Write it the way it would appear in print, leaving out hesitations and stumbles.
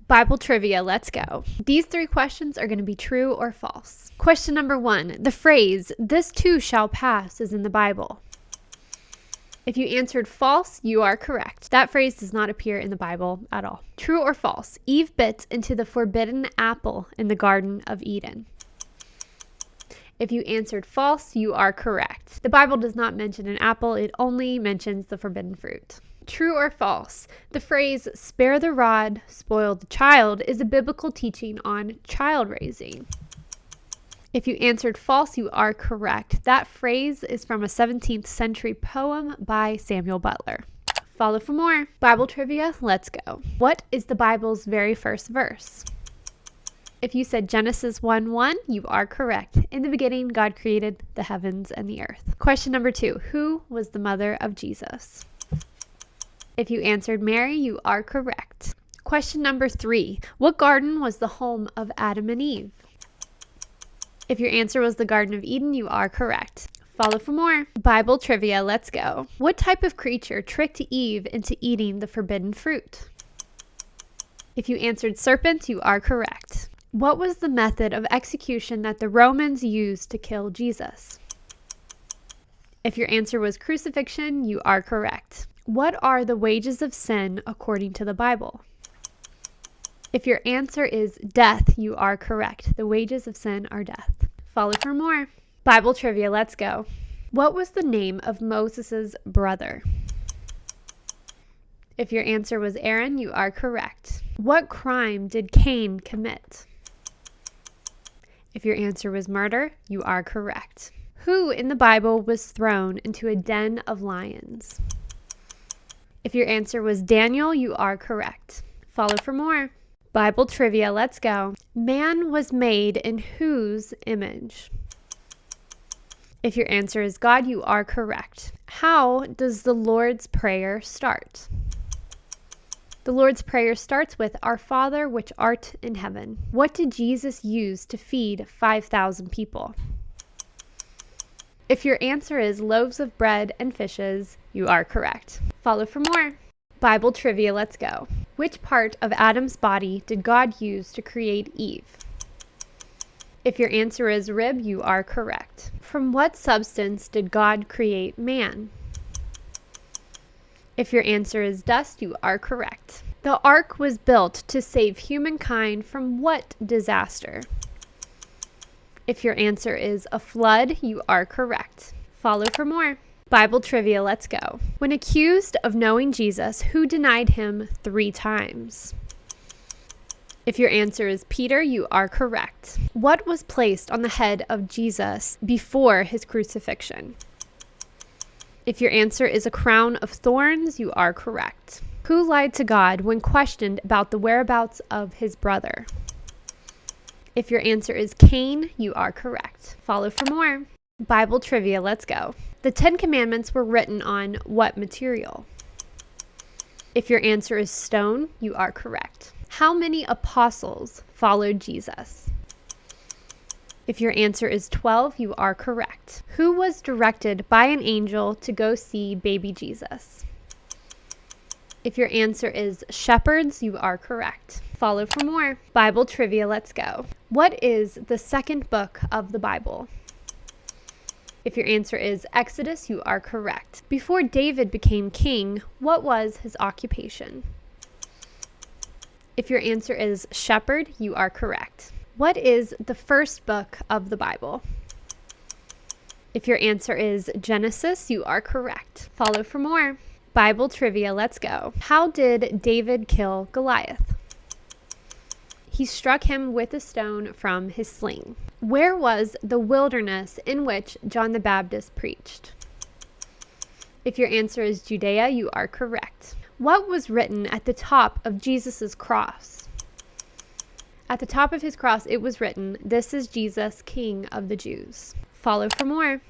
Bible trivia, let's go. These 3 questions are going to be true or false. Question number 1. The phrase, "this too shall pass," is in the Bible. If you answered false, you are correct. That phrase does not appear in the Bible at all. True or false? Eve bit into the forbidden apple in the Garden of Eden. If you answered false, you are correct. The Bible does not mention an apple, it only mentions the forbidden fruit. True or false? The phrase, "spare the rod, spoil the child," is a biblical teaching on child raising. If you answered false, you are correct. That phrase is from a 17th century poem by Samuel Butler. Follow for more. Bible trivia, let's go. What is the Bible's very first verse? If you said Genesis 1:1, you are correct. In the beginning, God created the heavens and the earth. Question number 2. Who was the mother of Jesus? If you answered Mary, you are correct. Question number 3. What garden was the home of Adam and Eve? If your answer was the Garden of Eden, you are correct. Follow for more. Bible trivia, let's go. What type of creature tricked Eve into eating the forbidden fruit? If you answered serpent, you are correct. What was the method of execution that the Romans used to kill Jesus? If your answer was crucifixion, you are correct. What are the wages of sin according to the Bible? If your answer is death, you are correct. The wages of sin are death. Follow for more. Bible trivia, let's go. What was the name of Moses' brother? If your answer was Aaron, you are correct. What crime did Cain commit? If your answer was murder, you are correct. Who in the Bible was thrown into a den of lions? If your answer was Daniel, you are correct. Follow for more. Bible trivia, let's go. Man was made in whose image? If your answer is God, you are correct. How does the Lord's Prayer start? The Lord's Prayer starts with, "Our Father, which art in heaven." What did Jesus use to feed 5,000 people? If your answer is loaves of bread and fishes, you are correct. Follow for more. Bible trivia, let's go. Which part of Adam's body did God use to create Eve? If your answer is rib, you are correct. From what substance did God create man? If your answer is dust, you are correct. The ark was built to save humankind from what disaster? If your answer is a flood, you are correct. Follow for more. Bible trivia, let's go. When accused of knowing Jesus, who denied him 3 times? If your answer is Peter, you are correct. What was placed on the head of Jesus before his crucifixion? If your answer is a crown of thorns, you are correct. Who lied to God when questioned about the whereabouts of his brother? If your answer is Cain, you are correct. Follow for more. Bible trivia, let's go. The 10 Commandments were written on what material? If your answer is stone, you are correct. How many apostles followed Jesus? If your answer is 12, you are correct. Who was directed by an angel to go see baby Jesus? If your answer is shepherds, you are correct. Follow for more. Bible trivia, let's go. What is the second book of the Bible? If your answer is Exodus, you are correct. Before David became king, what was his occupation? If your answer is shepherd, you are correct. What is the first book of the Bible? If your answer is Genesis, you are correct. Follow for more. Bible trivia, let's go. How did David kill Goliath? He struck him with a stone from his sling. Where was the wilderness in which John the Baptist preached? If your answer is Judea, you are correct. What was written at the top of Jesus' cross? At the top of his cross, it was written, "This is Jesus, King of the Jews." Follow for more.